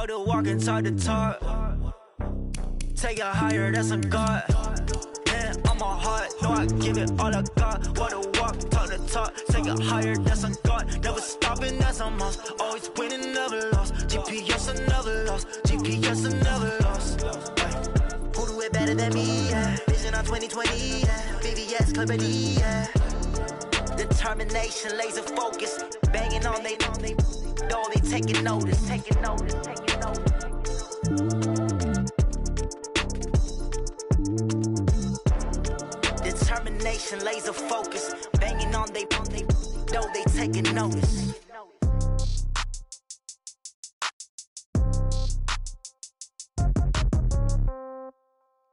Walk the walk inside the talk. Take it higher, that's a God. Man, I'm a heart, no, I give it all I got. Walk the walk, talk the talk. Take it higher, that's a God. Never stopping, that's a must. Always winning, never lost. GPS, I never lost. GPS, I never lost. Who do it better than me, yeah? Vision on 2020, yeah. VVS, Clarity, yeah. Determination, laser focus. Banging on they know they taking notice. Determination, laser focus. Banging on they know they taking notice.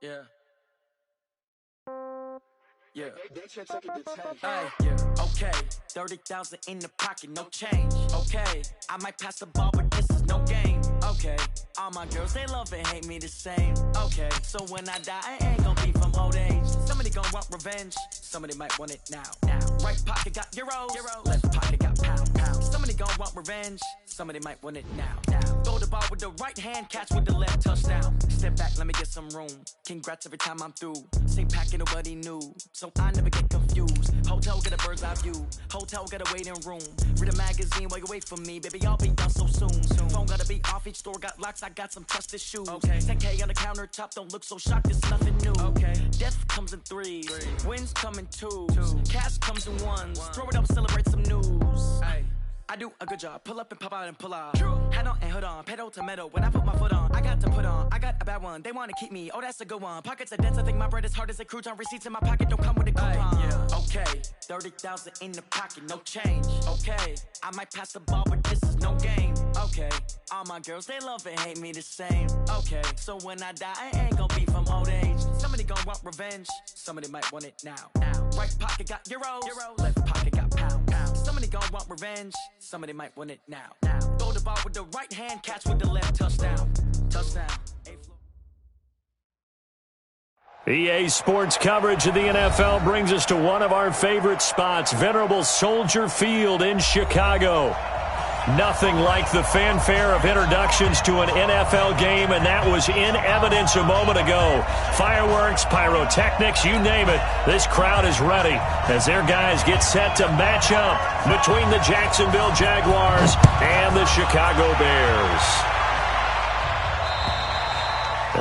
Yeah. Yeah. Hey, yeah. Okay. 30,000 in the pocket, no change. Okay. I might pass the ball, but this is no game. Okay. All my girls, they love and hate me the same. Okay. So when I die, I ain't gonna be from old age. Somebody gonna want revenge. Somebody might want it now. Right pocket got euros. Left pocket got pound. Somebody gonna want revenge. Somebody might want it now. Throw the ball with the right hand, catch with the left, touchdown. Step back, let me get some room. Congrats every time I'm through. Same packet, nobody knew. So I never get confused. Hotel get a bird's eye view. Hotel get a waiting room. Read a magazine while you wait for me. Baby, I'll be down so soon. Phone gotta be off, each store got locks. I got some trusted shoes. Okay. 10K on the countertop, don't look so shocked, it's nothing new. Okay. Death comes in threes. Wins come in twos. Cash comes in ones. Throw it up, celebrate some news. Ay. I do a good job. Pull up and pop out and pull out. Head on and hood on. Pedal to metal. When I put my foot on, I got to put on. I got a bad one. They want to keep me. Oh, that's a good one. Pockets are dense. I think my bread is hard as a crouton. Receipts in my pocket don't come with a coupon. Yeah. Okay. 30,000 in the pocket. No change. Okay. I might pass the ball, but this is no game. Okay. All my girls, they love and hate me the same. Okay. So when I die, I ain't gonna be from old age. Somebody gonna want revenge. Somebody might want it now. Right pocket got euros. Left pocket got pound. Somebody gonna want revenge. Somebody might want it now. Throw the ball with the right hand, catch with the left, touchdown. EA Sports coverage of the NFL brings us to one of our favorite spots, venerable Soldier Field in Chicago. Nothing like the fanfare of introductions to an NFL game, and that was in evidence a moment ago. Fireworks, pyrotechnics, you name it. This crowd is ready as their guys get set to match up between the Jacksonville Jaguars and the Chicago Bears.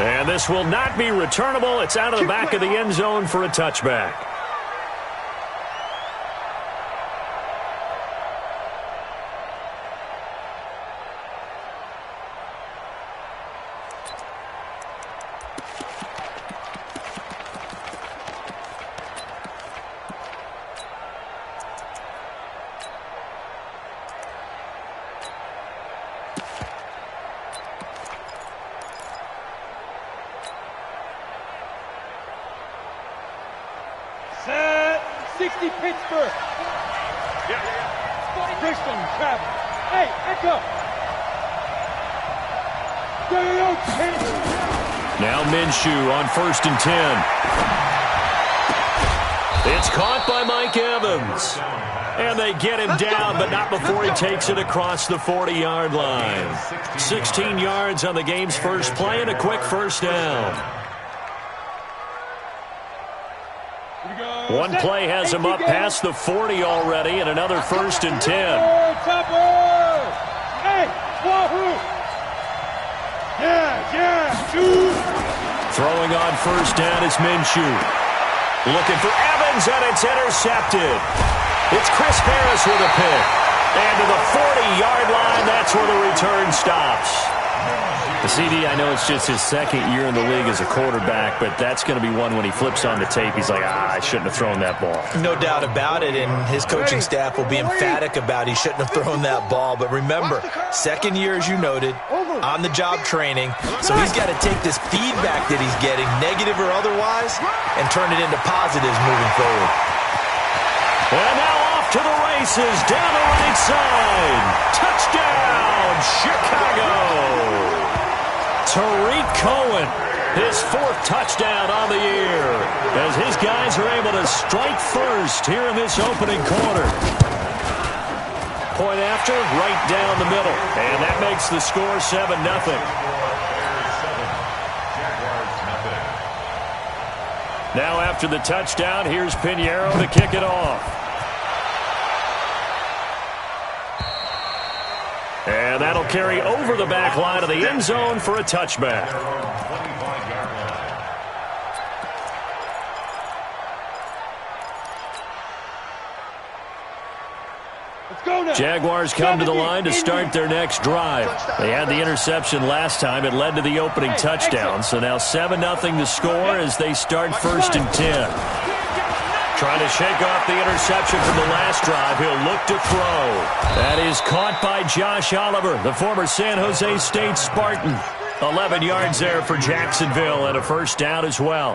And this will not be returnable. It's out of the back of the end zone for a touchback. Pittsburgh. Christian, travel. Hey, echo. Now Minshew on 1st and 10. It's caught by Mike Evans. And they get him down, but not before he takes it across the 40-yard line. 16 yards on the game's first play and a quick first down. One play has him up past the 40 already, and another 1st and 10. Throwing on 1st down is Minshew. Looking for Evans, and it's intercepted. It's Chris Harris with a pick. And to the 40-yard line, that's where the return stops. The CD, I know it's just his second year in the league as a quarterback, but that's going to be one when he flips on the tape, he's like, I shouldn't have thrown that ball. No doubt about it, and his coaching staff will be emphatic about he shouldn't have thrown that ball. But remember, second year, as you noted, on-the-job training, so he's got to take this feedback that he's getting, negative or otherwise, and turn it into positives moving forward. And now off to the races, down the right side. Touchdown, Chicago. Tariq Cohen, his 4th touchdown on the year, as his guys are able to strike first here in this opening quarter. Point after, right down the middle. And that makes the score 7-0. Now after the touchdown, here's Pinheiro to kick it off. And that'll carry over the back line of the end zone for a touchback. Jaguars come to the line to start their next drive. They had the interception last time. It led to the opening touchdown. So now 7-0 the score as they start 1st and 10. Trying to shake off the interception from the last drive. He'll look to throw. That is caught by Josh Oliver, the former San Jose State Spartan. 11 yards there for Jacksonville and a first down as well.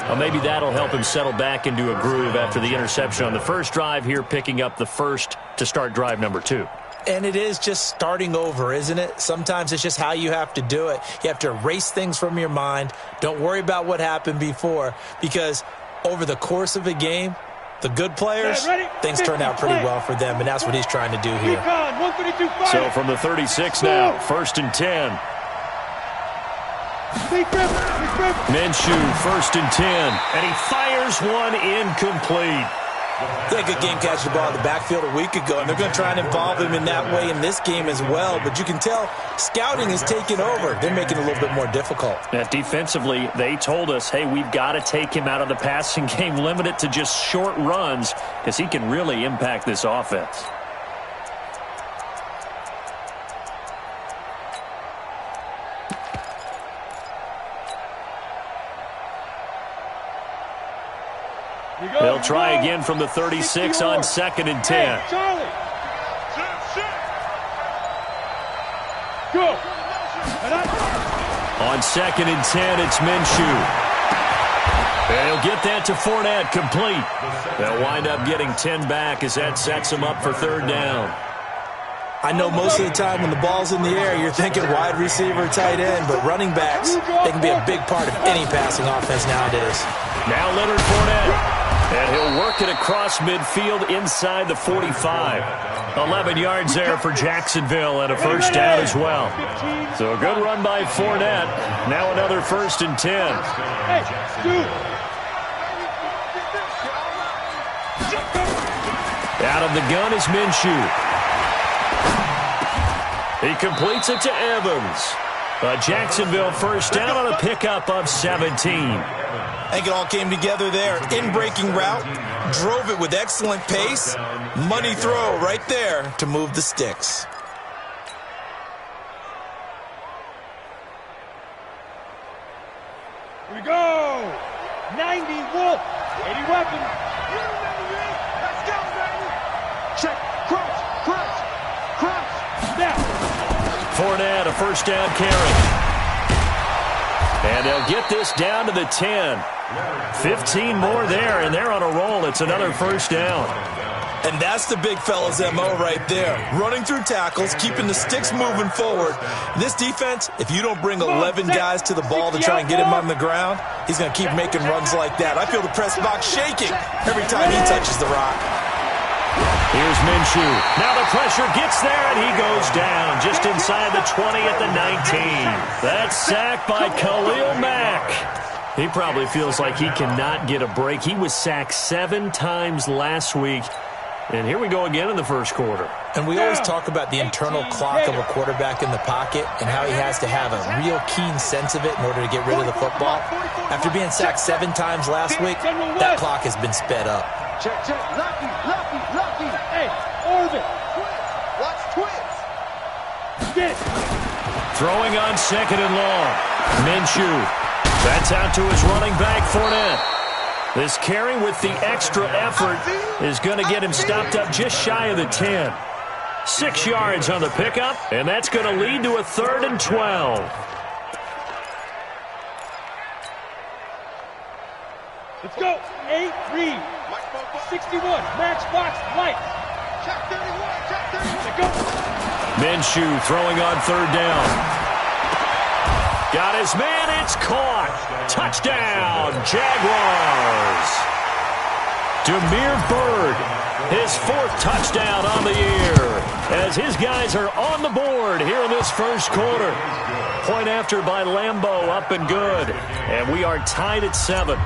Well, maybe that'll help him settle back into a groove after the interception on the first drive here, picking up the first to start drive number 2. And it is just starting over, isn't it? Sometimes it's just how you have to do it. You have to erase things from your mind. Don't worry about what happened before, because over the course of a game, the good players, things turn out pretty well for them, and that's what he's trying to do here. So from the 36 now, 1st and 10. Minshew, 1st and 10, and he fires one incomplete. They had a good game catching the ball in the backfield a week ago, and they're going to try and involve him in that way in this game as well. But you can tell scouting is taking over. They're making it a little bit more difficult. Defensively, they told us, hey, we've got to take him out of the passing game, limit it to just short runs, because he can really impact this offense. They'll try again from the 36 on 2nd and 10. Hey, Charlie. Go. On 2nd and 10, it's Minshew. And he'll get that to Fournette, complete. They'll wind up getting 10 back as that sets them up for 3rd down. I know most of the time when the ball's in the air, you're thinking wide receiver, tight end, but running backs, they can be a big part of any passing offense nowadays. Now Leonard Fournette. And he'll work it across midfield inside the 45. 11 yards there for Jacksonville and a first down as well. So a good run by Fournette. Now another 1st and 10. Out of the gun is Minshew. He completes it to Evans. A Jacksonville first down on a pickup of 17. I think it all came together there. In-breaking route, drove it with excellent pace. Money throw right there to move the sticks. Here we go. 90 Wolf. 80 weapons. Let's go, baby. Check. Crunch. Snap. Fournette, a first down carry. And they'll get this down to the 10. 15 more there, and they're on a roll. It's another first down. And that's the big fella's MO right there. Running through tackles, keeping the sticks moving forward. This defense, if you don't bring 11 guys to the ball to try and get him on the ground, he's going to keep making runs like that. I feel the press box shaking every time he touches the rock. Here's Minshew. Now the pressure gets there, and he goes down just inside the 20 at the 19. That's sacked by Khalil Mack. He probably feels like he cannot get a break. He was sacked 7 times last week. And here we go again in the first quarter. And we always talk about the internal clock of a quarterback in the pocket and how he has to have a real keen sense of it in order to get rid of the football. After being sacked 7 times last week, that clock has been sped up. Check. Lucky. Hey, orbit. Watch twins. Get it. Throwing on 2nd and long. Minshew. That's out to his running back, Fournette. This carry with the extra effort is going to get him stopped up just shy of the 10. 6 yards on the pickup, and that's going to lead to a 3rd and 12. Let's go. 8 read. 61. Matchbox light. Check 31. Let's go. Minshew throwing on 3rd down. Got his man. It's caught. Touchdown, Jaguars. Damiere Byrd, his 4th touchdown on the year. as his guys are on the board here in this first quarter. Point after by Lambeau, up and good. And we are tied at 7.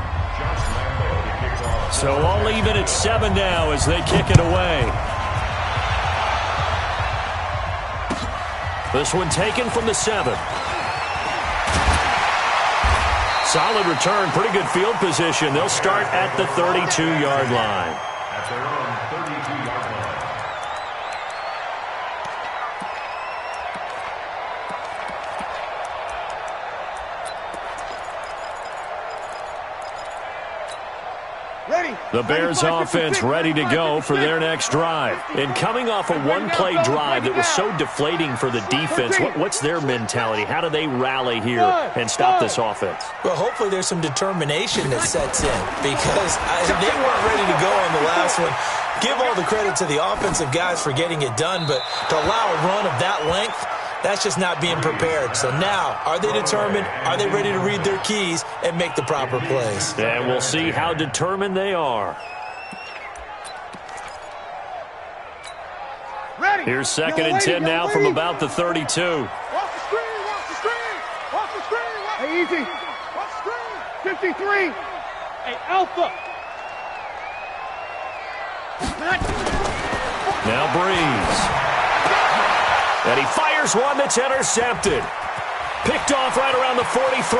So all even at 7 now as they kick it away. This one taken from the 7. Solid return, pretty good field position. They'll start at the 32-yard line. At their own 32-yard line. The Bears offense ready to go for their next drive. And coming off a one-play drive that was so deflating for the defense, what's their mentality? How do they rally here and stop this offense? Well, hopefully there's some determination that sets in because they weren't ready to go on the last one. Give all the credit to the offensive guys for getting it done, but to allow a run of that length, that's just not being prepared. So now, are they determined? Are they ready to read their keys and make the proper plays? And we'll see how determined they are. Ready. Here's 2nd and 10 now from about the 32. Watch the screen, watch the screen, watch the screen. Hey, easy. Watch the screen. 53. Hey, Alpha. Now Breeze. And he fires one that's intercepted. Picked off right around the 43.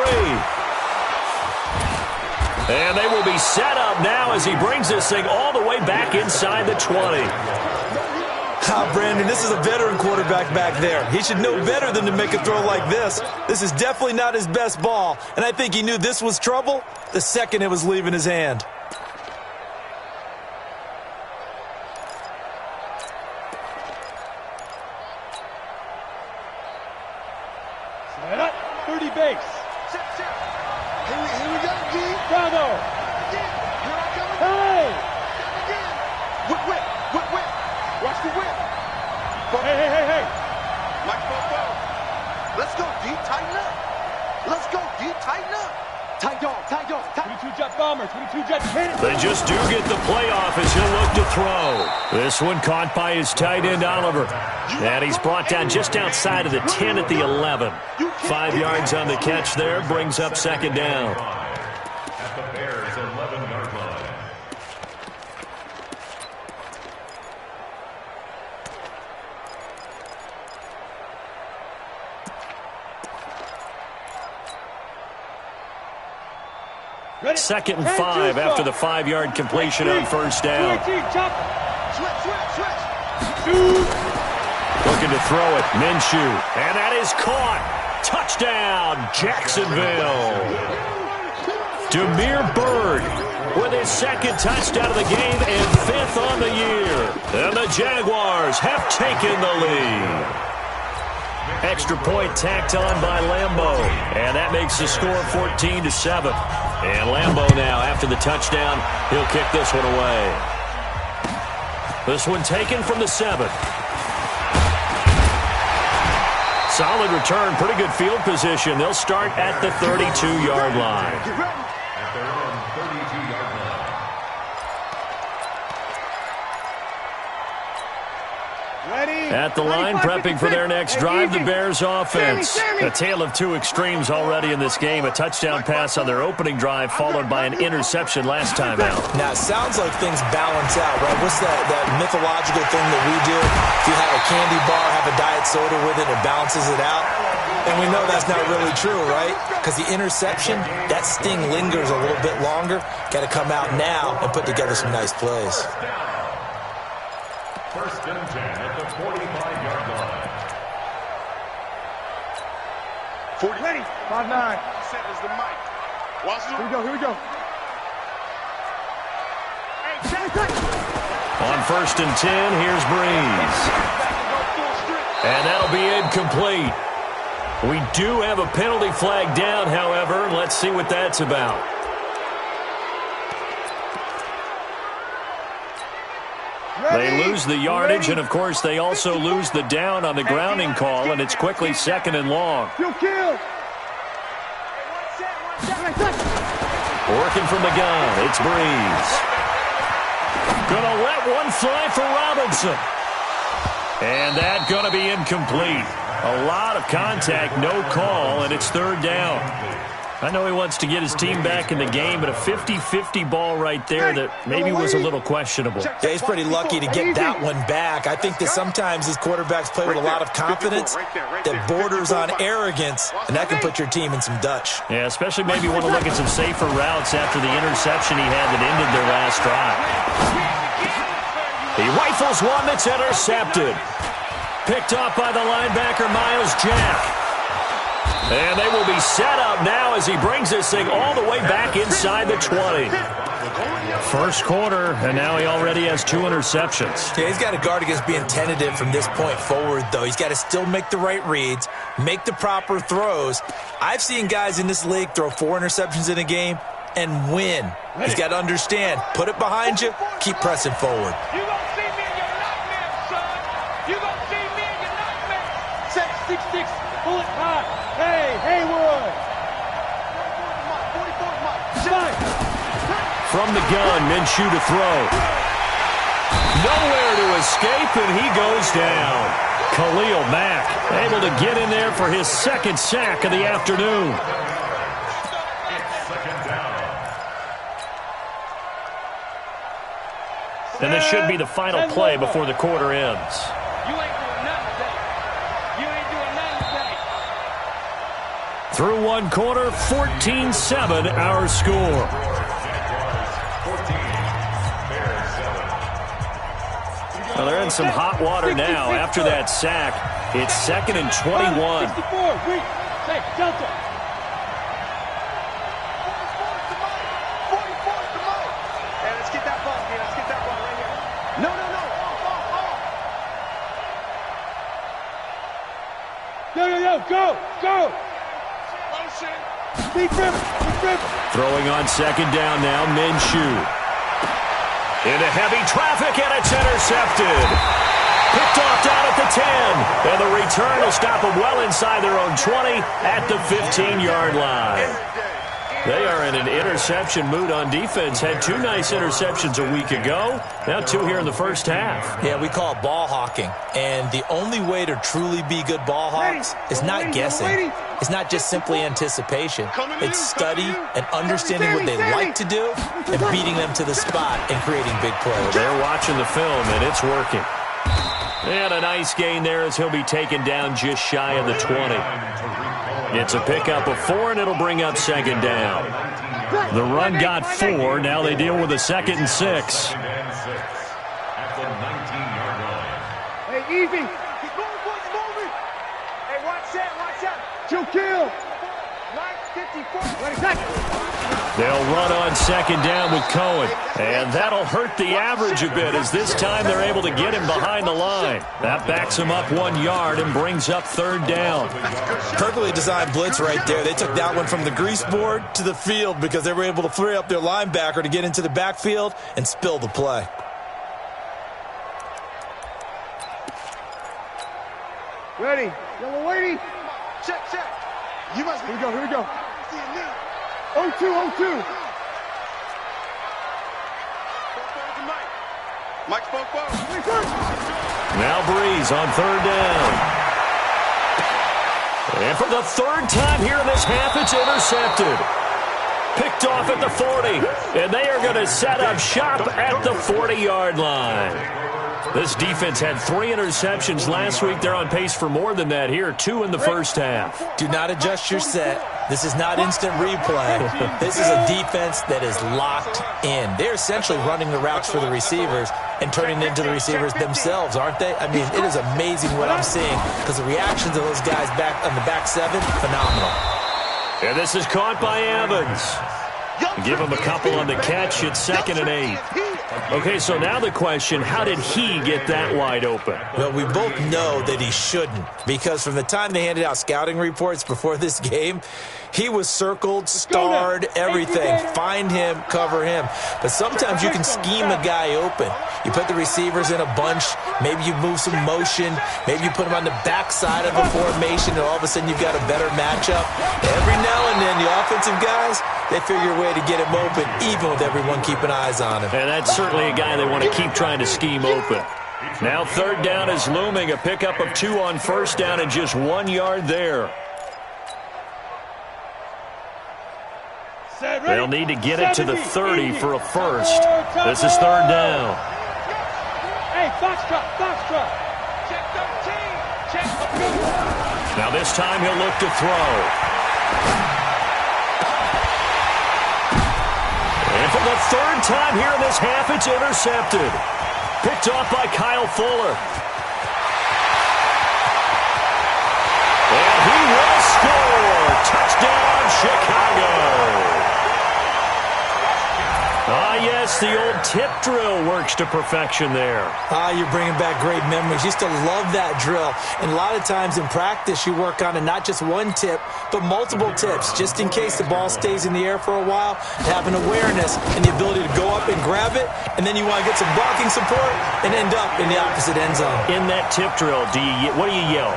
And they will be set up now as he brings this thing all the way back inside the 20. Brandon, this is a veteran quarterback back there. He should know better than to make a throw like this. This is definitely not his best ball, and I think he knew this was trouble the second it was leaving his hand. Set up, 30 base. Here we go, G. Bravo. Hey. Whip. Watch the whip. Hey. Watch Bo. Let's go, D. Tighten up. Let's go, D. Tighten up. Tight dog. 22 jet bomber, 22 jet hit. They just do get the playoff as he'll look to throw. This one caught by his tight end, Oliver. And he's brought down just outside of the 10 at the 11. 5 yards on the catch there, brings up 2nd down. At the Bears' 11-yard line. Ready. 2nd and 5 after the 5-yard completion on first down. Switch. Looking to throw it, Minshew. And that is caught. Touchdown, Jacksonville. Damiere Byrd with his 2nd touchdown of the game and 5th on the year. And the Jaguars have taken the lead. Extra point tacked on by Lambeau. And that makes the score 14-7. And Lambeau now, after the touchdown, he'll kick this one away. This one taken from the 7. Solid return, pretty good field position. They'll start at the 32-yard line. At their own 32-yard line. At the line, prepping for their next drive, the Bears offense. A tale of two extremes already in this game. A touchdown pass on their opening drive, followed by an interception last time out. Now, it sounds like things balance out, right? What's that mythological thing that we do? If you have a candy bar, have a diet soda with it, it balances it out. And we know that's not really true, right? Because the interception, that sting lingers a little bit longer. Got to come out now and put together some nice plays. First and 10 at the 45-yard line. 40. Ready. 5-9. Set is the mic. Watch it. Here we go. On first and 10, here's Breeze. And that'll be incomplete. We do have a penalty flag down, however. Let's see what that's about. They lose the yardage, and, of course, they also lose the down on the grounding call, and it's quickly 2nd and long. Working from the gun, it's Breeze. Gonna let one fly for Robinson. And that's going to be incomplete. A lot of contact, no call, and it's third down. I know he wants to get his team back in the game, but a 50-50 ball right there that maybe was a little questionable. Yeah, he's pretty lucky to get that one back. I think that sometimes these quarterbacks play with a lot of confidence that borders on arrogance, and that can put your team in some Dutch. Yeah, especially maybe want to look at some safer routes after the interception he had that ended their last drive. He rifles one that's intercepted. Picked off by the linebacker, Miles Jack. And they will be set up now as he brings this thing all the way back inside the 20. First quarter, and now he already has 2 interceptions. Yeah, he's got to guard against being tentative from this point forward, though. He's got to still make the right reads, make the proper throws. I've seen guys in this league throw 4 interceptions in a game and win. He's got to understand, put it behind you, keep pressing forward. You gonna see me in your nightmare, son. You gonna see me in your nightmare. 666, bullet high. Hey, Haywood. From the gun, Minshew to throw. Nowhere to escape, and he goes down. Khalil Mack able to get in there for his second sack of the afternoon. And this should be the final play before the quarter ends. You ain't doing nothing today. You ain't doing nothing today. Through one quarter, 14-7 our score. Well, they're in some hot water now after that sack. It's 2nd and 21. 64, hey, Delta. 44 to Mike. Hey, let's get that ball, man. Let's get that ball right here. No. Go. Deep river. Throwing on second down now, Minshew. Into heavy traffic, and it's intercepted. Picked off down at the 10. And the return will stop them well inside their own 20 at the 15-yard line. They are in an interception mood on defense. Had 2 nice interceptions a week ago. Now 2 here in the first half. Yeah, we call it ball hawking. And the only way to truly be good ball hawks is not guessing. It's not just simply anticipation. It's study and understanding what they like to do and beating them to the spot and creating big plays. They're watching the film, and it's working. And a nice gain there as he'll be taken down just shy of the 20. It's a pickup of 4, and it'll bring up second down. The run got 4. Now they deal with a 2nd and 6. Hey, easy. Keep going, boys, moving. Hey, watch out. 2 kill. 9:54. They'll run on second down with Cohen. And that'll hurt the average a bit as this time they're able to get him behind the line. That backs him up 1 yard and brings up third down. Perfectly designed blitz right there. They took that one from the grease board to the field because they were able to free up their linebacker to get into the backfield and spill the play. Ready. Yellow lady. Check. You must be. Here we go. 0-2. Mike spoke forward. Now Breeze on third down. And for the 3rd time here in this half, it's intercepted. Picked off at the 40. And they are going to set up shop at the 40-yard line. This defense had 3 interceptions last week. They're on pace for more than that here, 2 in the first half. Do not adjust your set. This is not instant replay. This is a defense that is locked in. They're essentially running the routes for the receivers and turning it into the receivers themselves, aren't they? I mean, it is amazing what I'm seeing because the reactions of those guys back on the back 7, phenomenal. And this is caught by Evans. Give him a couple on the catch. It's 2nd and 8. Okay, so now the question, how did he get that wide open? Well, we both know that he shouldn't because from the time they handed out scouting reports before this game, he was circled, starred, everything. Find him, cover him. But sometimes you can scheme a guy open. You put the receivers in a bunch. Maybe you move some motion. Maybe you put them on the backside of a formation, and all of a sudden you've got a better matchup. Every now and then, the offensive guys, they figure a way to get him open, even with everyone keeping eyes on him. And that's certainly a guy they want to keep trying to scheme open. Now third down is looming. A pickup of 2 on first down and just 1 yard there. They'll need to get it to the 30 for a first. This is third down. Hey, Foxtrot. Check 13. Now this time he'll look to throw. And for the third time here in this half, it's intercepted. Picked off by Kyle Fuller. And he will score. Touchdown, Chicago. Yes, the old tip drill works to perfection there. You're bringing back great memories. Used to love that drill. And a lot of times in practice, you work on it, not just one tip, but multiple tips, just in case the ball stays in the air for a while. Have an awareness and the ability to go up and grab it, and then you want to get some blocking support and end up in the opposite end zone. In that tip drill, what do you yell?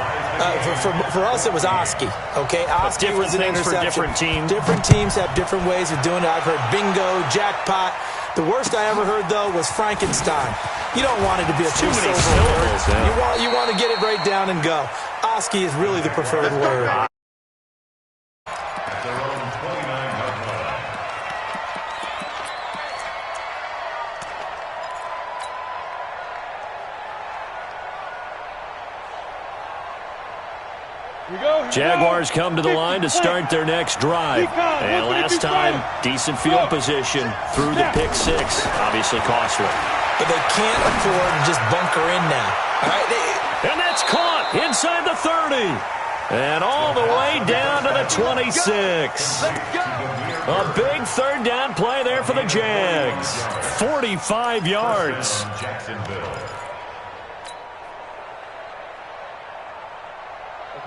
For us, it was Oski. Okay, Oski was an interception. For different teams. Different teams have different ways of doing it. I've heard bingo, jackpot. The worst I ever heard, though, was Frankenstein. You don't want it to be a too many syllables. You want to get it right down and go. Oski is really the preferred word. Jaguars come to the line to start their next drive. And last time, decent field position through the pick six. Obviously costly. But they can't afford to just bunker in now. All right, and that's caught inside the 30. And all the way down to the 26. A big third down play there for the Jags. 45 yards.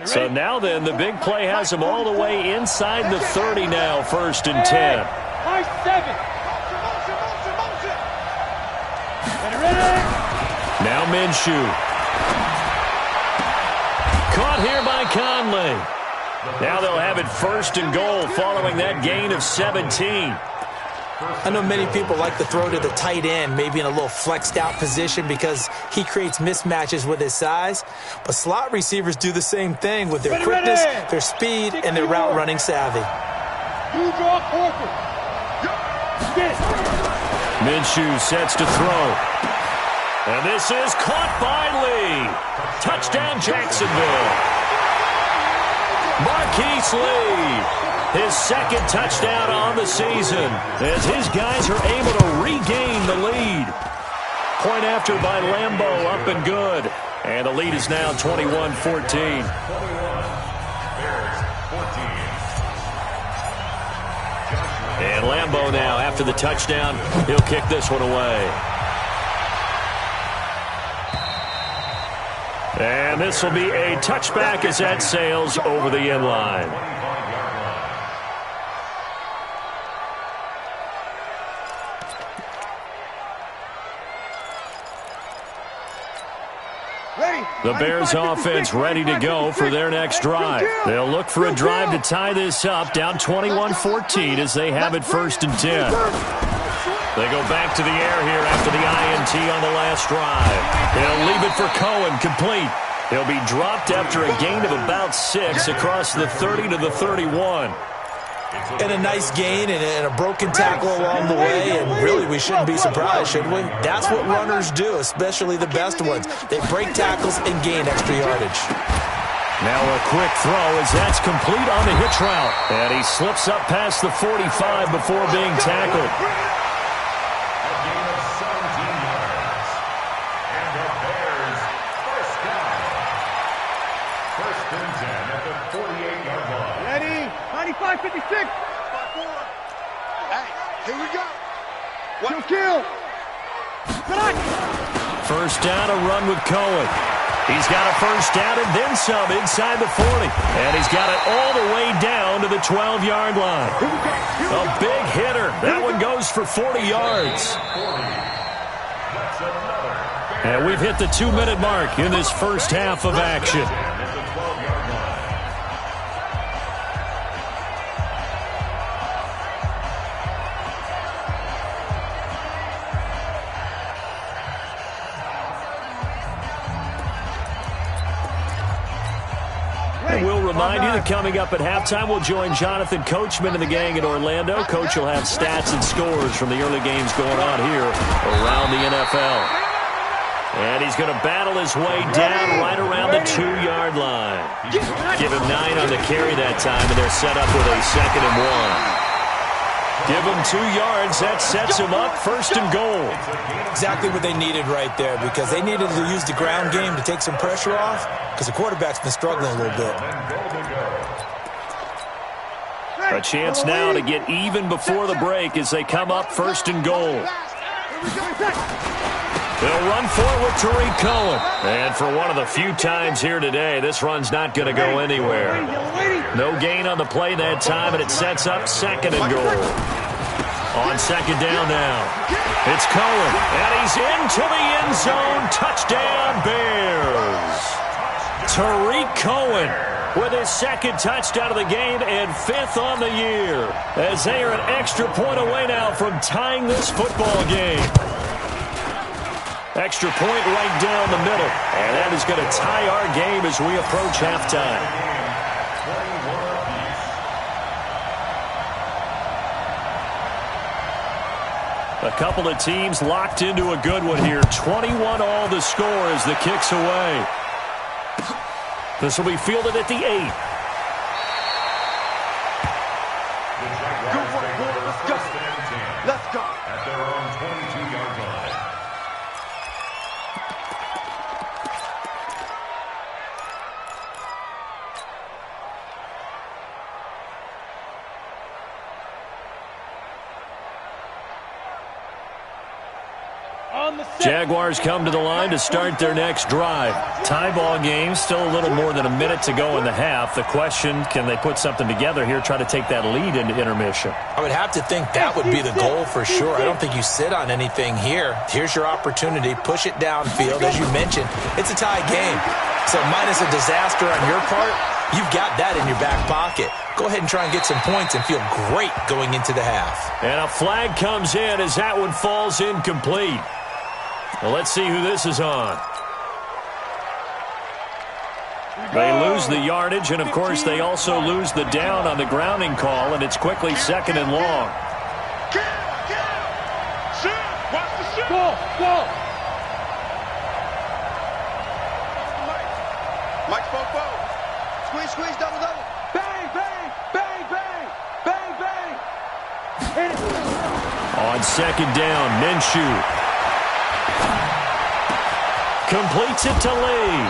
So now then, the big play has them all the way inside the 30 now, 1st and 10. Now Minshew. Caught here by Conley. Now they'll have it 1st and goal following that gain of 17. I know many people like to throw to the tight end, maybe in a little flexed out position because he creates mismatches with his size. But slot receivers do the same thing with their quickness, their speed, and their route running savvy. Minshew sets to throw. And this is caught by Lee. Touchdown Jacksonville. Marquise Lee. His second touchdown on the season as his guys are able to regain the lead. Point after by Lambeau, up and good. And the lead is now 21-14. And Lambeau now, after the touchdown, he'll kick this one away. And this will be a touchback as that sails over the end line. The Bears offense ready to go for their next drive. They'll look for a drive to tie this up, down 21-14 as they have it 1st and 10. They go back to the air here after the INT on the last drive. They'll leave it for Cohen, complete. He'll be dropped after a gain of about 6 across the 30 to the 31. And a nice gain and a broken tackle along the way, and really we shouldn't be surprised, should we? That's what runners do, especially the best ones. They break tackles and gain extra yardage. Now a quick throw as that's complete on the hitch route. And he slips up past the 45 before being tackled. Ready? 95-56. Hey, here we go. Kill. First down, a run with Cohen. He's got a first down and then some inside the 40. And he's got it all the way down to the 12-yard line. A big hitter. That one goes for 40 yards. And we've hit the 2-minute mark in this first half of action. remind you that coming up at halftime, we'll join Jonathan Coachman and the gang in Orlando. Coach will have stats and scores from the early games going on here around the NFL. And he's going to battle his way down right around the 2-yard line. Give him 9 on the carry that time, and they're set up with a 2nd and 1. Give him 2 yards. That sets him up 1st and goal. Exactly what they needed right there, because they needed to use the ground game to take some pressure off, because the quarterback's been struggling a little bit. A chance now to get even before the break as they come up 1st and goal. They'll run for it with Tariq Cohen. And for one of the few times here today, this run's not going to go anywhere. No gain on the play that time, and it sets up 2nd and goal. On 2nd down now, it's Cohen, and he's into the end zone. Touchdown, Bears. Tariq Cohen with his 2nd touchdown of the game and 5th on the year, as they are an extra point away now from tying this football game. Extra point right down the middle. And that is going to tie our game as we approach halftime. A couple of teams locked into a good one here. 21 all the score as the kick's away. This will be fielded at the 8. Let's go. At their own 22-yard line. Jaguars come to the line to start their next drive. Tie ball game, still a little more than a minute to go in the half. The question, can they put something together here, try to take that lead into intermission? I would have to think that would be the goal for sure. I don't think you sit on anything here. Here's your opportunity. Push it downfield. As you mentioned, it's a tie game. So minus a disaster on your part, you've got that in your back pocket. Go ahead and try and get some points and feel great going into the half. And a flag comes in as that one falls incomplete. Well, let's see who this is on. They lose the yardage, and, of course, they also lose the down on the grounding call, and it's quickly 2nd and long. Mike, squeeze, squeeze, double, double. Bang, bang, bang, bang, bang, bang. On 2nd down, Minshew completes it to Lee.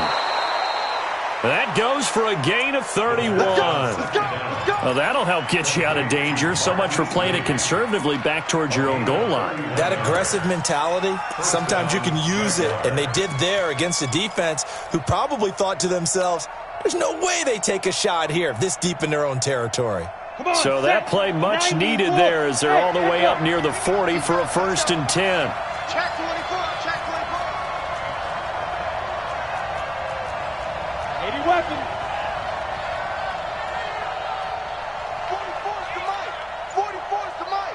That goes for a gain of 31. Well, that'll help get you out of danger. So much for playing it conservatively back towards your own goal line. That aggressive mentality, sometimes you can use it, and they did there against a defense who probably thought to themselves, there's no way they take a shot here this deep in their own territory. So that play much needed there as they're all the way up near the 40 for a 1st and 10. Check 24, check 24. 80 weapon. 44's the mic. 44's the mic.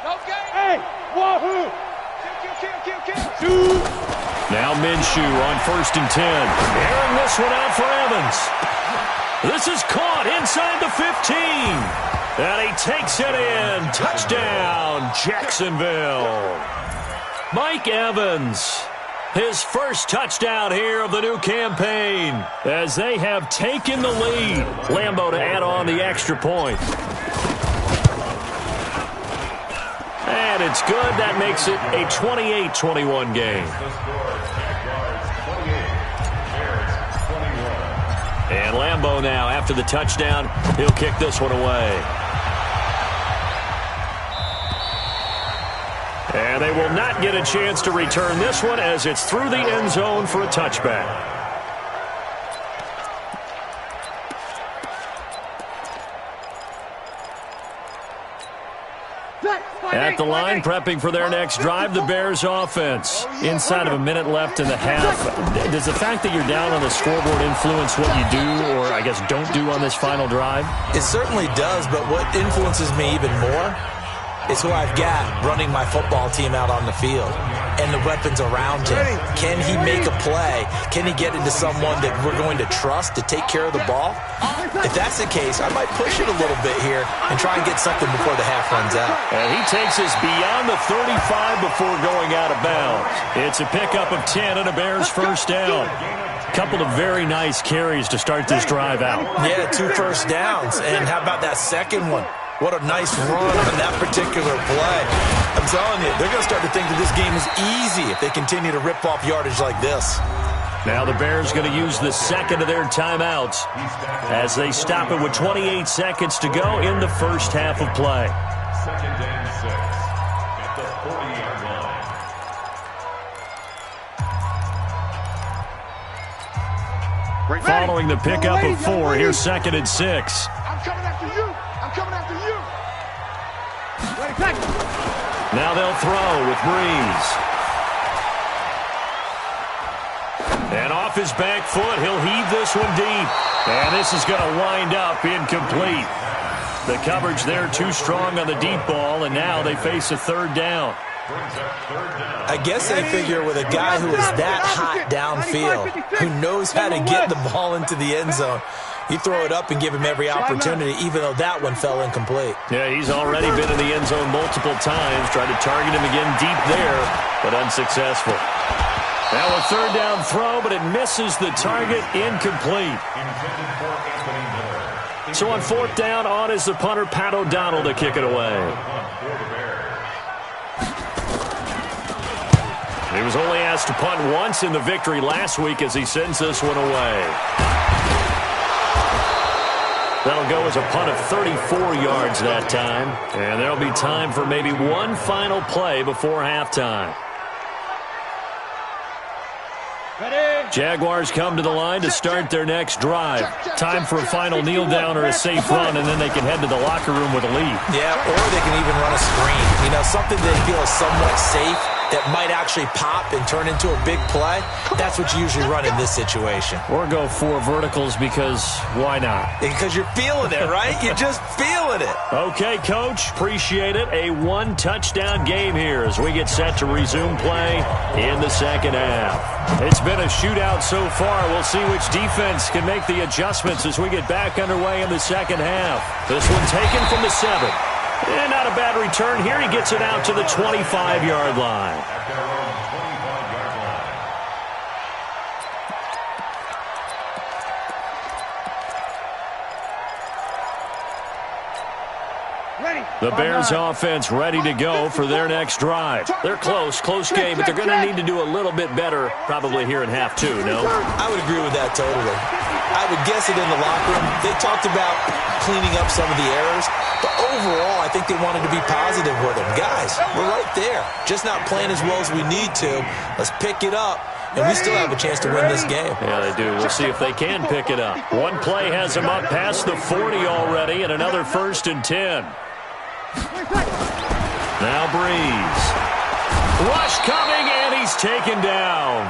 No game. Hey, wahoo. Kill. Now Minshew on 1st and 10. Airing this one out for Evans. This is caught inside the 15. And he takes it in. Touchdown, Jacksonville. Mike Evans, his first touchdown here of the new campaign as they have taken the lead. Lambeau to add on the extra point. And it's good. That makes it a 28-21 game. And Lambeau now, after the touchdown, he'll kick this one away. And they will not get a chance to return this one as it's through the end zone for a touchback. At the line, prepping for their next drive, the Bears offense. Inside of a minute left in the half. Does the fact that you're down on the scoreboard influence what you do, or I guess don't do on this final drive? It certainly does, but what influences me even more is who I've got running my football team out on the field and the weapons around him. Can he make a play? Can he get into someone that we're going to trust to take care of the ball? If that's the case, I might push it a little bit here and try and get something before the half runs out. And he takes us beyond the 35 before going out of bounds. It's a pickup of 10 and a Bears first down. Couple of very nice carries to start this drive out. Yeah, 2 first downs. And how about that second one? What a nice run on that particular play. I'm telling you, they're going to start to think that this game is easy if they continue to rip off yardage like this. Now the Bears going to use the second of their timeouts as they stop it with 28 seconds to go in the first half of play. 2nd and 6 at the 40-yard line. Following the pickup of 4, here's 2nd and 6. I'm coming after you. I'm coming after you. Ready, back. Now they'll throw with Breeze. And off his back foot, he'll heave this one deep. And this is going to wind up incomplete. The coverage there too strong on the deep ball, and now they face a 3rd down. I guess they figure with a guy who is that hot downfield, who knows how to get the ball into the end zone, you throw it up and give him every opportunity, even though that one fell incomplete. Yeah, he's already been in the end zone multiple times, tried to target him again deep there, but unsuccessful. Now a 3rd down throw, but it misses the target, incomplete. So on 4th down, on is the punter, Pat O'Donnell, to kick it away. He was only asked to punt once in the victory last week as he sends this one away. That'll go as a punt of 34 yards that time. And there'll be time for maybe one final play before halftime. Jaguars come to the line to start their next drive. Time for a final kneel down or a safe run, and then they can head to the locker room with a lead. Yeah, or they can even run a screen. You know, something they feel is somewhat safe that might actually pop and turn into a big play. That's what you usually run in this situation. Or go 4 verticals because why not? Because you're feeling it, right? You're just feeling it. Okay, Coach. Appreciate it. A 1-touchdown game here as we get set to resume play in the second half. It's been a shootout so far. We'll see which defense can make the adjustments as we get back underway in the second half. This one taken from the 7. And not a bad return here. He gets it out to the 25-yard line. The Bears offense ready to go for their next drive. They're close game, but they're going to need to do a little bit better probably here in half 2, no? I would agree with that totally. I would guess it in the locker room. They talked about cleaning up some of the errors, but overall I think they wanted to be positive with them. Guys, we're right there. Just not playing as well as we need to. Let's pick it up. And we still have a chance to win this game. Yeah, they do. We'll see if they can pick it up. One play has them up past the 40 already, and another 1st and 10. Now Breeze. Rush coming, and he's taken down.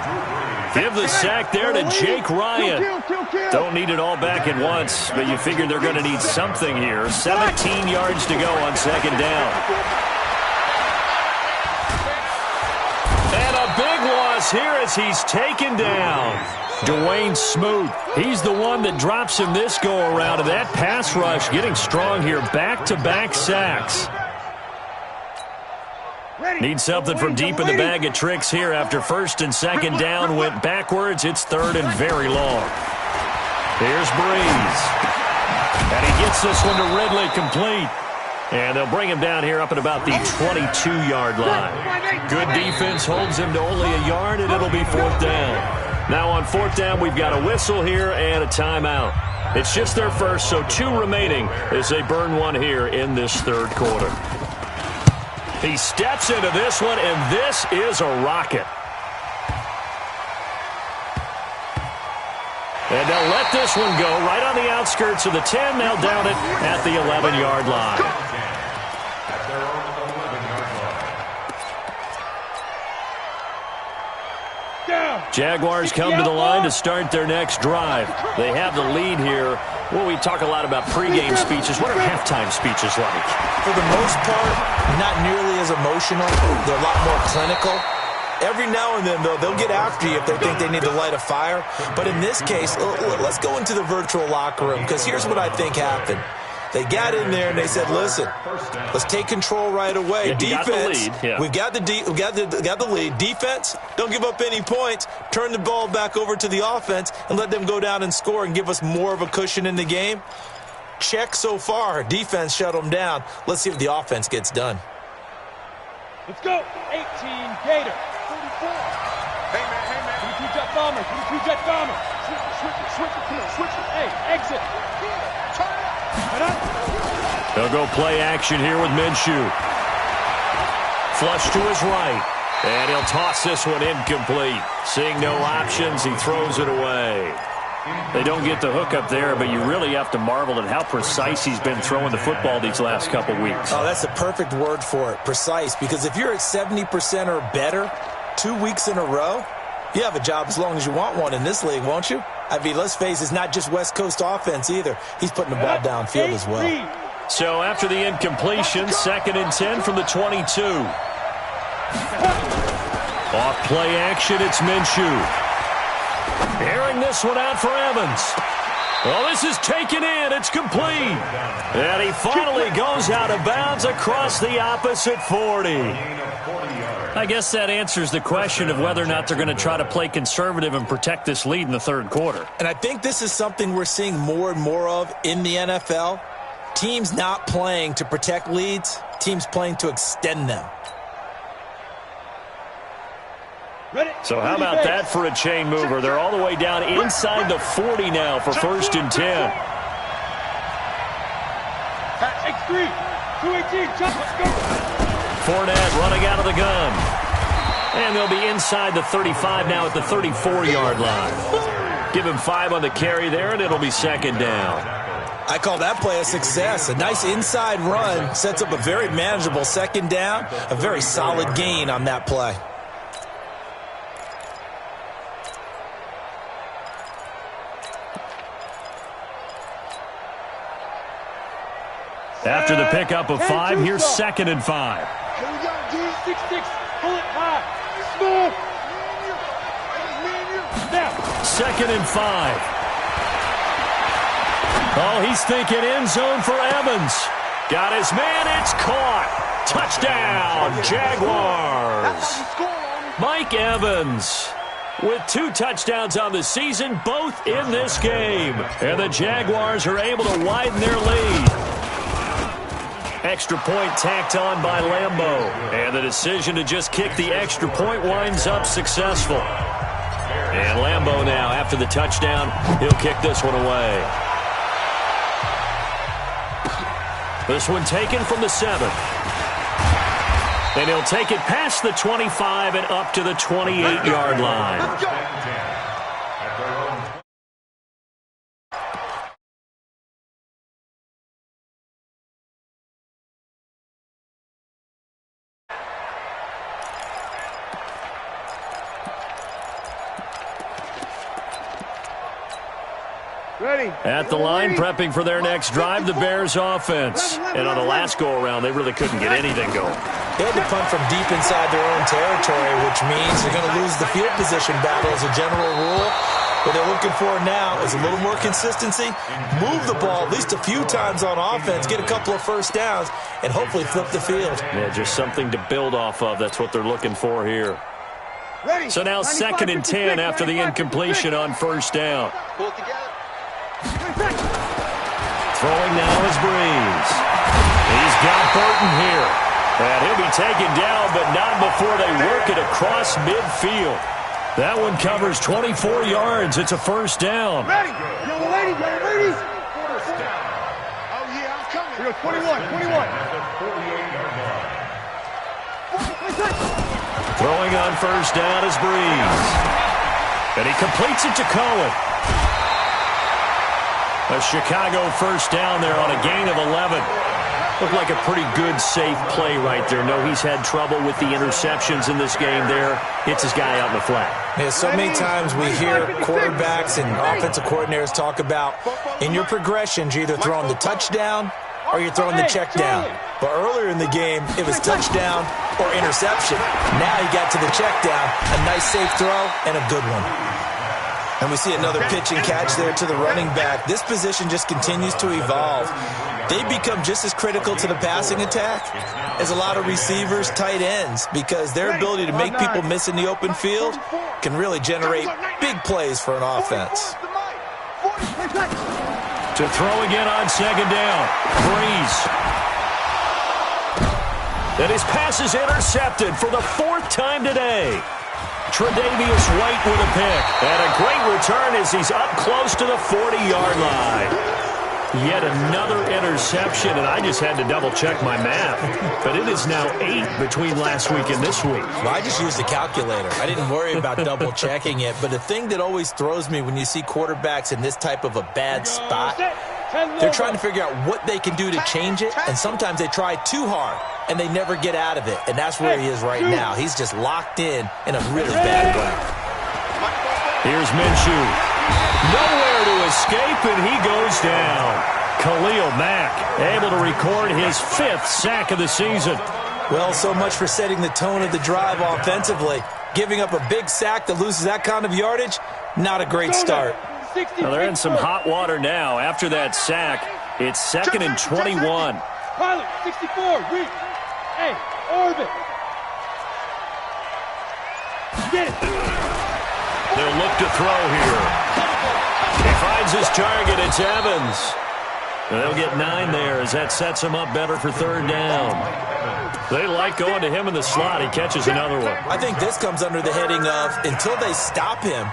Give the sack there to Jake Ryan. Don't need it all back at once, but you figure they're going to need something here. 17 yards to go on 2nd down. And a big loss here as he's taken down. Dwayne Smoot, he's the one that drops him this go-around, and that pass rush getting strong here. Back-to-back sacks. Need something from deep in the bag of tricks here after 1st and 2nd down went backwards. It's 3rd and very long. Here's Breeze. And he gets this one to Ridley complete. And they'll bring him down here up at about the 22-yard line. Good defense holds him to only a yard, and it'll be 4th down. Now on 4th down, we've got a whistle here and a timeout. It's just their first, so 2 remaining as they burn one here in this 3rd quarter. He steps into this one, and this is a rocket. And they'll let this one go right on the outskirts of the 10. They'll down it at the 11-yard line. Jaguars come to the line to start their next drive. They have the lead here. Well, we talk a lot about pregame speeches. What are halftime speeches like? For the most part, not nearly as emotional. They're a lot more clinical. Every now and then, though, they'll get after you if they think they need to light a fire. But in this case, let's go into the virtual locker room, because here's what I think happened. They got in there and they said, listen, let's take control right away. Yeah, defense, we've got the lead. Defense, don't give up any points. Turn the ball back over to the offense and let them go down and score and give us more of a cushion in the game. Check so far. Defense shut them down. Let's see if the offense gets done. Let's go. 18 Gator. 34. Hey, man. 22 Jet Bomber. 22 Jet Bomber. Switch it. Come on, switch it. Hey, exit. Turn it up. They'll go play action here with Minshew. Flush to his right. And he'll toss this one incomplete. Seeing no options, he throws it away. They don't get the hook up there, but you really have to marvel at how precise he's been throwing the football these last couple weeks. Oh, that's the perfect word for it, precise. Because if you're at 70% or better 2 weeks in a row, you have a job as long as you want one in this league, won't you? I mean, let's face it, it's not just West Coast offense either. He's putting the ball downfield as well. So after the incompletion, 2nd and 10 from the 22. Off play action, it's Minshew. Airing this one out for Evans. Well, this is taken in. It's complete. And he finally goes out of bounds across the opposite 40. I guess that answers the question of whether or not they're going to try to play conservative and protect this lead in the third quarter. And I think this is something we're seeing more and more of in the NFL. Teams not playing to protect leads, teams playing to extend them. So how about that for a chain mover? They're all the way down inside the 40 now for 1st and 10. X3, 218, jump, let's go. Fournette running out of the gun. And they'll be inside the 35 now at the 34-yard line. Give him 5 on the carry there, and it'll be 2nd down. I call that play a success. A nice inside run sets up a very manageable 2nd down, a very solid gain on that play. After the pickup of 5, here's 2nd and 5. Here we go, D66, pull it high, smooth. Now. 2nd and 5. Oh, he's thinking end zone for Evans. Got his man, it's caught. Touchdown, Jaguars. Mike Evans with 2 touchdowns on the season, both in this game. And the Jaguars are able to widen their lead. Extra point tacked on by Lambeau. And the decision to just kick the extra point winds up successful. And Lambeau now, after the touchdown, he'll kick this one away. This one taken from the 7. And he'll take it past the 25 and up to the 28-yard line. At the line, prepping for their next drive, the Bears offense. And on the last go-around, they really couldn't get anything going. They had to punt from deep inside their own territory, which means they're going to lose the field position battle as a general rule. What they're looking for now is a little more consistency, move the ball at least a few times on offense, get a couple of first downs, and hopefully flip the field. Yeah, just something to build off of. That's what they're looking for here. So now 2nd and 10 after the incompletion on 1st down. Pull it together. Throwing now is Breeze. He's got Burton here. And he'll be taken down, but not before they work it across midfield. That one covers 24 yards. It's a 1st down. Ready. Young ladies. First down. Oh, yeah, I'm coming. We go 21. Throwing on 1st down is Breeze. And he completes it to Cohen. A Chicago 1st down there on a gain of 11. Looked like a pretty good, safe play right there. No, he's had trouble with the interceptions in this game there. Hits his guy out in the flat. Yeah, so many times we hear quarterbacks and offensive coordinators talk about in your progressions, you're either throwing the touchdown or you're throwing the check down. But earlier in the game, it was touchdown or interception. Now he got to the check down. A nice safe throw and a good one. And we see another pitch and catch there to the running back. This position just continues to evolve. They become just as critical to the passing attack as a lot of receivers, tight ends, because their ability to make people miss in the open field can really generate big plays for an offense. To throw again on second down. Breeze. And his pass is intercepted for the 4th time today. Tre'Davious White with a pick. And a great return as he's up close to the 40-yard line. Yet another interception, and I just had to double-check my math. But it is now 8 between last week and this week. Well, I just used a calculator. I didn't worry about double-checking it. But the thing that always throws me when you see quarterbacks in this type of a bad spot, they're trying to figure out what they can do to change it, and sometimes they try too hard, and they never get out of it. And that's where he is right now. He's just locked in a really bad way. Here's Minshew. Nowhere to escape, and he goes down. Khalil Mack able to record his 5th sack of the season. Well, so much for setting the tone of the drive offensively. Giving up a big sack that loses that kind of yardage, not a great start. Well, they're in some hot water now. After that sack, it's 2nd and 21. Pilot, 64, reach. Hey, orbit. Get it. They'll look to throw here. He finds his target. It's Evans. They'll get 9 there as that sets him up better for 3rd down. They like going to him in the slot. He catches another one. I think this comes under the heading of until they stop him,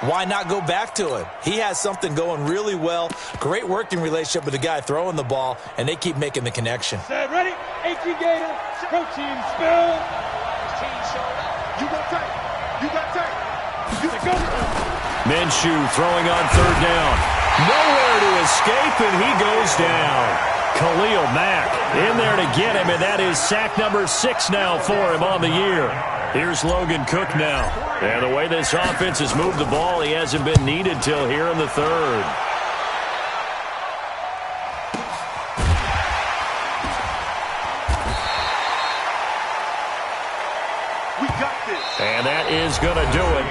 why not go back to him? He has something going really well. Great working relationship with the guy throwing the ball, and they keep making the connection. Set, ready? 18 Gator. Protein spill. You got tape. You got tape. Minshew throwing on 3rd down. Nowhere to escape, and he goes down. Khalil Mack in there to get him, and that is sack number 6 now for him on the year. Here's Logan Cook now. And the way this offense has moved the ball, he hasn't been needed till here in the 3rd. We got this. And that is going to do it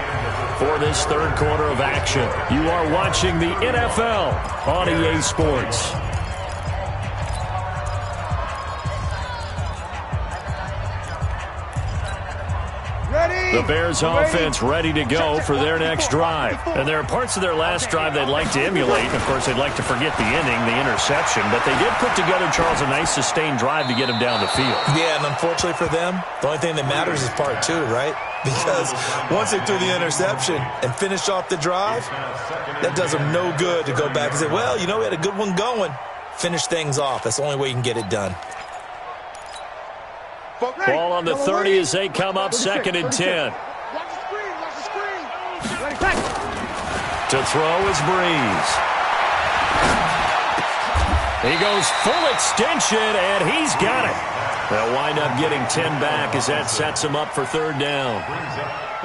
for this 3rd quarter of action. You are watching the NFL on EA Sports. The Bears offense ready to go for their next drive. And there are parts of their last drive they'd like to emulate. Of course, they'd like to forget the inning, the interception. But they did put together, Charles, a nice sustained drive to get him down the field. Yeah, and unfortunately for them, the only thing that matters is part 2, right? Because once they threw the interception and finished off the drive, that does them no good to go back and say, well, you know, we had a good one going. Finish things off. That's the only way you can get it done. Ball on the 30 as they come up 2nd and 10. To throw is Breeze. He goes full extension, and he's got it. They'll wind up getting 10 back as that sets him up for 3rd down.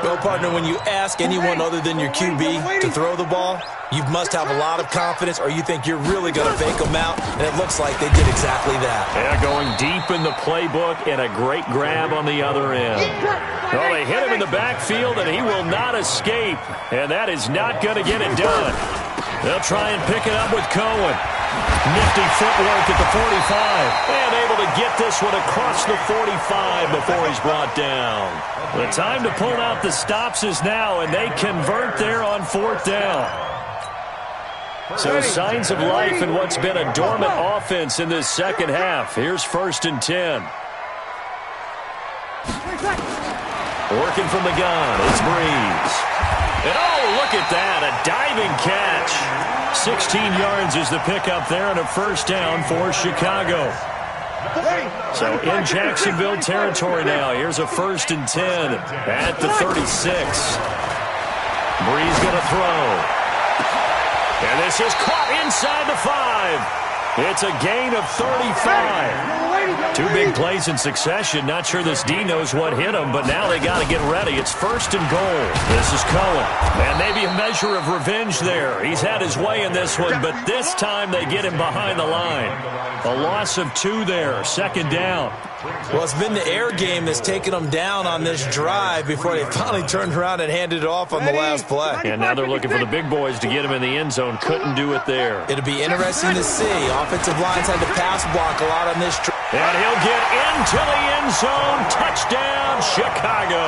Well, partner, when you ask anyone other than your QB to throw the ball, you must have a lot of confidence, or you think you're really going to fake them out, and it looks like they did exactly that. Yeah, going deep in the playbook and a great grab on the other end. Well, they hit him in the backfield, and he will not escape, and that is not going to get it done. They'll try and pick it up with Cohen. Nifty footwork at the 45, and able to get this one across the 45 before he's brought down. The time to pull out the stops is now, and they convert there on 4th down. So signs of life in what's been a dormant offense in this 2nd half. Here's 1st and 10. Working from the gun, it's Breeze. And oh, look at that, a diving catch. 16 yards is the pickup there and a 1st down for Chicago. So in Jacksonville territory now. Here's a 1st and 10 at the 36. Breeze going to throw. And this is caught inside the 5. It's a gain of 35. Two big plays in succession. Not sure this D knows what hit him, but now they got to get ready. It's 1st and goal. This is Cohen. And maybe a measure of revenge there. He's had his way in this one, but this time they get him behind the line. A loss of 2 there. 2nd down. Well, it's been the air game that's taken them down on this drive before they finally turned around and handed it off on the last play. And now they're looking for the big boys to get him in the end zone. Couldn't do it there. It'll be interesting to see. Offensive lines had to pass block a lot on this drive. And he'll get into the end zone. Touchdown, Chicago.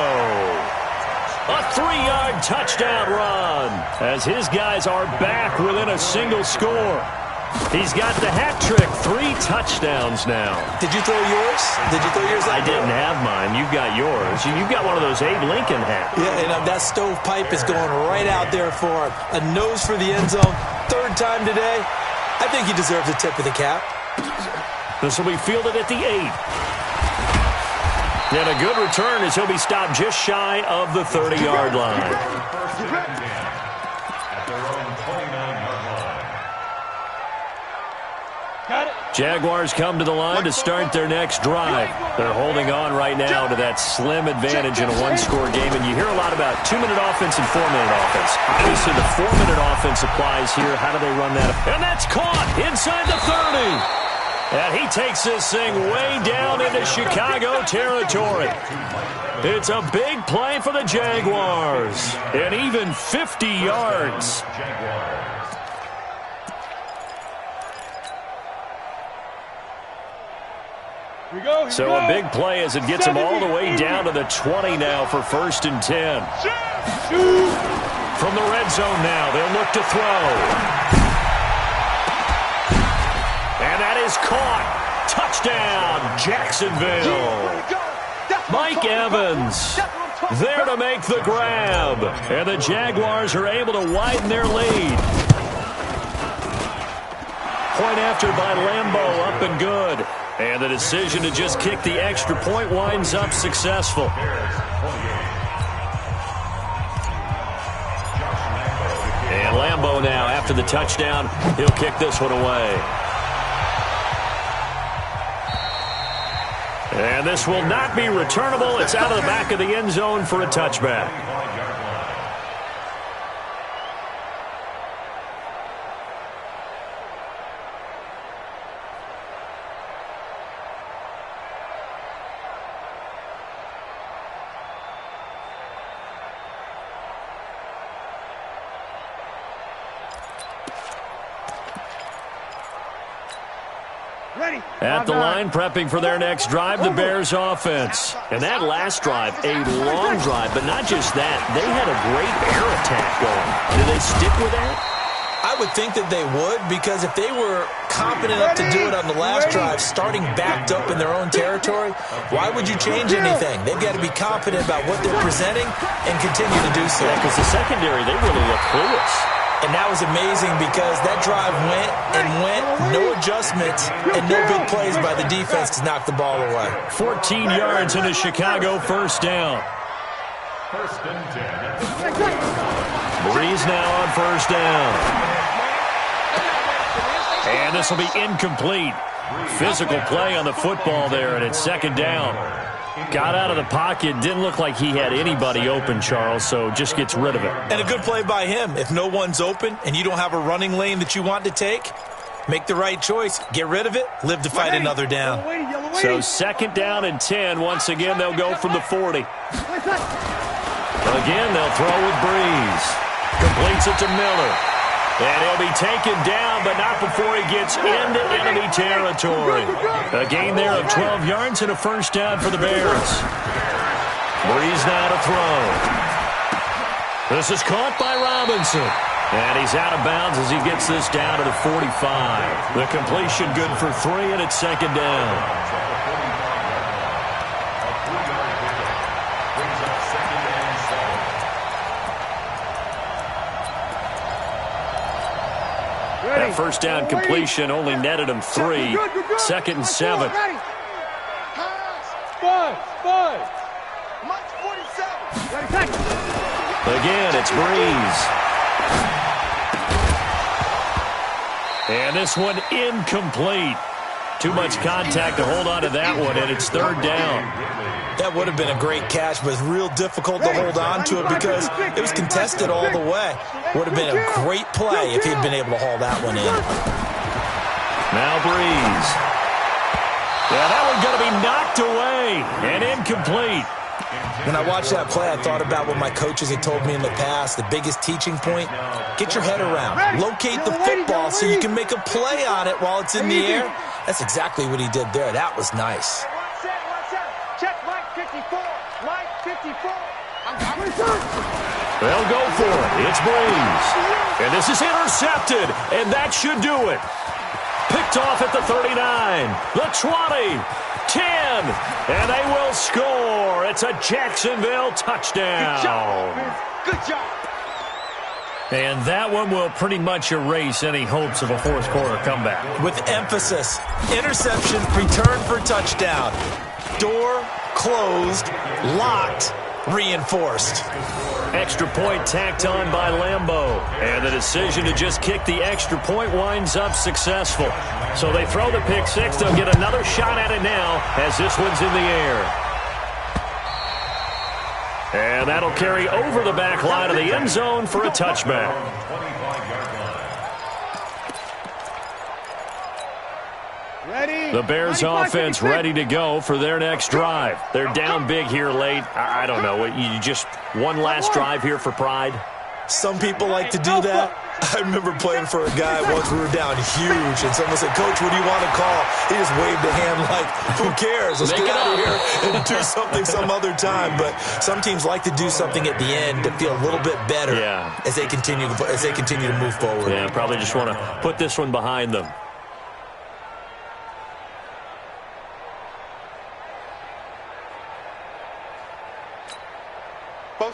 A 3-yard touchdown run as his guys are back within a single score. He's got the hat trick. 3 touchdowns now. Did you throw yours? Did you throw yours? I didn't have mine. You've got yours. You've got one of those Abe Lincoln hats. Yeah, and that stovepipe is going right out there for him. A nose for the end zone. 3rd time today. I think he deserves a tip of the cap. This will be fielded at the 8. And a good return as he'll be stopped just shy of the 30-yard line. Jaguars come to the line to start their next drive. They're holding on right now to that slim advantage in a 1-score game. And you hear a lot about 2-minute offense and 4-minute offense. Obviously, the 4-minute offense applies here. How do they run that? And that's caught inside the 30. And he takes this thing way down into Chicago territory. It's a big play for the Jaguars. And even 50 yards. So a big play as it gets him all the way down to the 20 now for 1st and 10. From the red zone now, they'll look to throw. And that is caught. Touchdown, Jacksonville. Mike Evans there to make the grab. And the Jaguars are able to widen their lead. Point after by Lambeau, up and good. And the decision to just kick the extra point winds up successful. And Lambeau now, after the touchdown, he'll kick this one away. And this will not be returnable. It's out of the back of the end zone for a touchback. At the line, prepping for their next drive, the Bears offense. And that last drive, a long drive, but not just that. They had a great air attack going. Do they stick with that? I would think that they would, because if they were confident enough to do it on the last drive, starting backed up in their own territory, why would you change anything? They've got to be confident about what they're presenting and continue to do so. Because the secondary, they really look clueless. And that was amazing because that drive went and went, no adjustments, and no big plays by the defense to knock the ball away. 14 yards into Chicago, 1st down. 1st and 10. Breeze now on 1st down. And this will be incomplete. Physical play on the football there, and it's 2nd down. Got out of the pocket. Didn't look like he had anybody open, Charles, so just gets rid of it. And a good play by him. If no one's open and you don't have a running lane that you want to take, make the right choice. Get rid of it. Live to fight another down. So 2nd down and 10. Once again, they'll go from the 40. Again, they'll throw with Breeze. Completes it to Miller. And he'll be taken down, but not before he gets into enemy territory. A gain there of 12 yards and a 1st down for the Bears. Breeze now to throw. This is caught by Robinson. And he's out of bounds as he gets this down to the 45. The completion good for 3, and it's 2nd down. That 1st down completion only netted him 3. 2nd and 7. Again, it's Breeze. And this one incomplete. Too much contact to hold on to that one, and it's third down. That would have been a great catch, but it's real difficult to hold on to it because it was contested all the way. Would have been a great play if he'd been able to haul that one in. Now Breeze. Yeah, that one's going to be knocked away and incomplete. When I watched that play, I thought about what my coaches had told me in the past. The biggest teaching point, get your head around. Locate the football so you can make a play on it while it's in the air. That's exactly what he did there. That was nice. Check Mike 54. Mike 54. They'll go for it. It's Breeze. And this is intercepted, and that should do it. Picked off at the 39, the 20, 10, and they will score. It's a Jacksonville touchdown. Good job. And that one will pretty much erase any hopes of a fourth quarter comeback. With emphasis, interception, return for touchdown. Door closed, locked, reinforced. Extra point tacked on by Lambeau. And the decision to just kick the extra point winds up successful. So they throw the pick six. They'll get another shot at it now as this one's in the air. And that'll carry over the back line of the end zone for a touchback. The Bears offense ready to go for their next drive. They're down big here late. I don't know. You just one last drive here for pride? Some people like to do that. I remember playing for a guy once. We were down huge, and someone said, "Coach, what do you want to call?" He just waved a hand like, "Who cares? Let's get out of here and do something some other time." But some teams like to do something at the end to feel a little bit better as they continue to move forward. Yeah, probably just want to put this one behind them.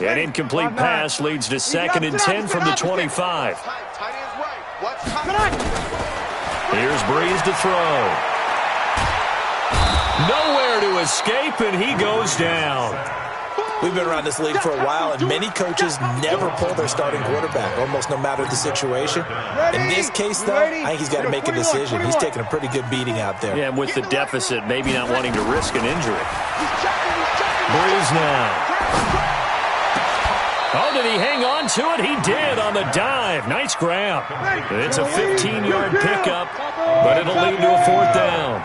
An incomplete pass leads to 2nd and 10 from the 25. Here's Breeze to throw. Nowhere to escape, and he goes down. We've been around this league for a while, and many coaches never pull their starting quarterback, almost no matter the situation. In this case, though, I think he's got to make a decision. He's taking a pretty good beating out there. Yeah, and with the deficit, maybe not wanting to risk an injury. Breeze now. Oh, did he hang on to it? He did on the dive. Nice grab. It's a 15-yard pickup, but it'll lead to a fourth down.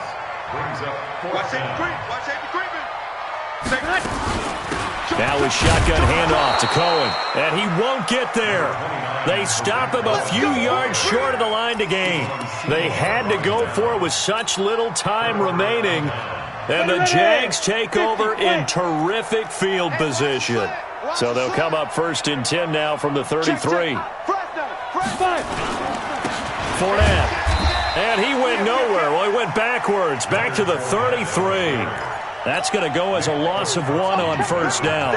Now a shotgun handoff to Cohen, and he won't get there. They stop him a few yards short of the line to gain. They had to go for it with such little time remaining, and the Jags take over in terrific field position. So they'll come up 1st and 10 now from the 33. Fournette. And he went nowhere. Well, he went backwards, back to the 33. That's going to go as a loss of 1 on 1st down.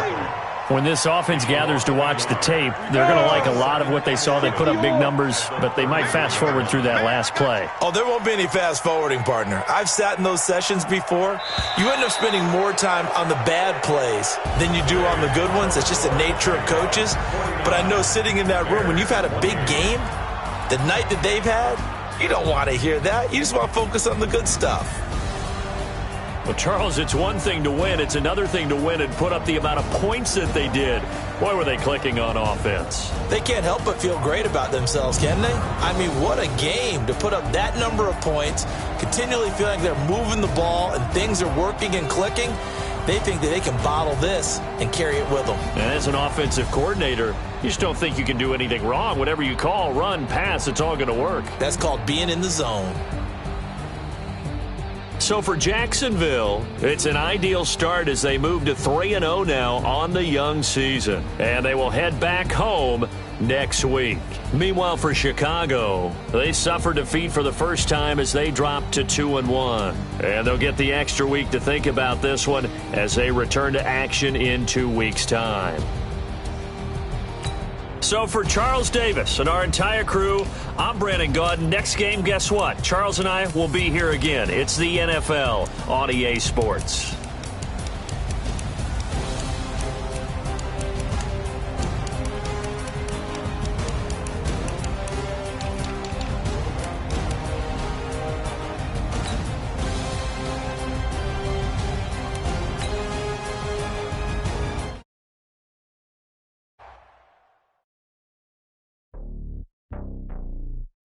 When this offense gathers to watch the tape, they're going to like a lot of what they saw. They put up big numbers, but they might fast forward through that last play. Oh, there won't be any fast forwarding, partner. I've sat in those sessions before. You end up spending more time on the bad plays than you do on the good ones. It's just the nature of coaches. But I know sitting in that room, when you've had a big game, the night that they've had, you don't want to hear that. You just want to focus on the good stuff. Well, Charles, it's one thing to win. It's another thing to win and put up the amount of points that they did. Boy, were they clicking on offense. They can't help but feel great about themselves, can they? I mean, what a game to put up that number of points, continually feeling they're moving the ball and things are working and clicking. They think that they can bottle this and carry it with them. And as an offensive coordinator, you just don't think you can do anything wrong. Whatever you call, run, pass, it's all going to work. That's called being in the zone. So for Jacksonville, it's an ideal start as they move to 3-0 now on the young season. And they will head back home next week. Meanwhile, for Chicago, they suffered defeat for the first time as they dropped to 2-1. And they'll get the extra week to think about this one as they return to action in 2 weeks' time. So for Charles Davis and our entire crew, I'm Brandon Gaudin. Next game, guess what? Charles and I will be here again. It's the NFL on EA Sports.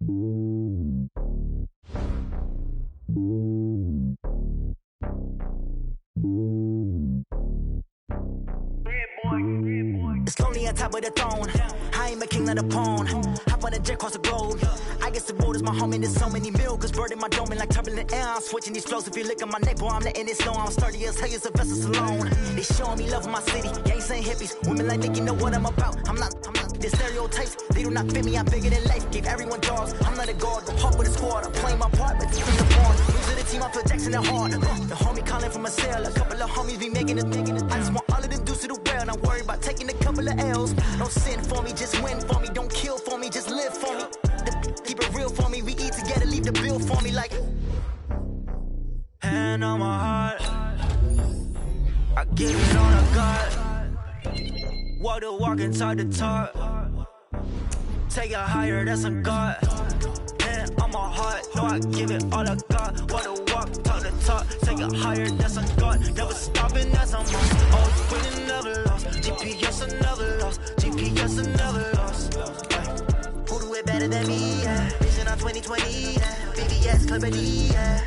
It's lonely on top of the throne. I ain't a king of the pawn. Hop on a jet across the globe. I guess the road is my home and there's so many milkers burning my dome like turbulent air. I'm switching these flows. If you look at my neck, boy, I'm letting it slow. I'm sturdy as hell as a vessel alone. They showing me love in my city. Gang saying hippies. Women like Nick, you know what I'm about. I'm not the stereotypes. They do not fit me. I'm bigger than life. Gave everyone jobs. I'm not a guard. Go hard with a squad. I'm playing my part, but this is the born. Lose to the team, I feel Jackson and hard. The homie calling from a cell. A couple of homies be making it. I just want all of them dudes to the well. Not worry about taking a couple of L's. Don't sin for me, just win for me. Don't kill for me, just live for me. Keep it real for me. We eat together, leave the bill for me like. Hand on my heart, I give it on a God. Walk the walk and talk the talk. Take it higher, that's a God. Hand on my heart, no, I give it all I got. Walk the walk, talk the talk. Take it higher, that's a God. Never stopping, that's a must. Always winning, never lost. GPS, I never lost. GPS, I never lost. Who do it better than me? Yeah. Vision on 2020. Yeah. VVS, clarity. Yeah.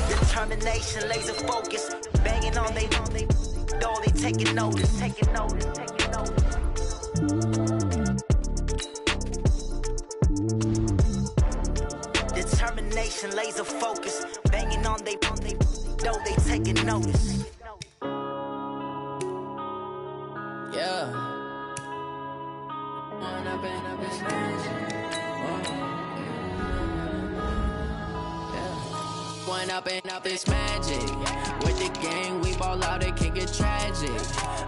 Determination, laser focus. Banging on they door, they taking notice. Taking notice. Taking notice. Determination, laser focus. Banging on they door, they taking notice. Yeah. One up and up is magic. With the gang, we ball out, it can get tragic.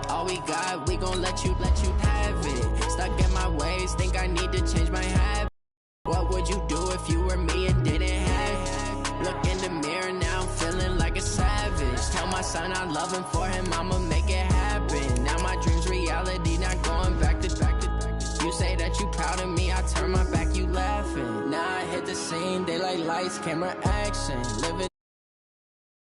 All we got, we gon' let you have it. Stuck in my ways, think I need to change my habit. What would you do if you were me and didn't have it? Look in the mirror, now I'm feeling like a savage. Tell my son I love him, for him I'ma make it happen. Now my dream's reality, not going back to. You say that you proud of me, I turn my back, you laughing. Now I hit the scene, daylight lights, camera action. Living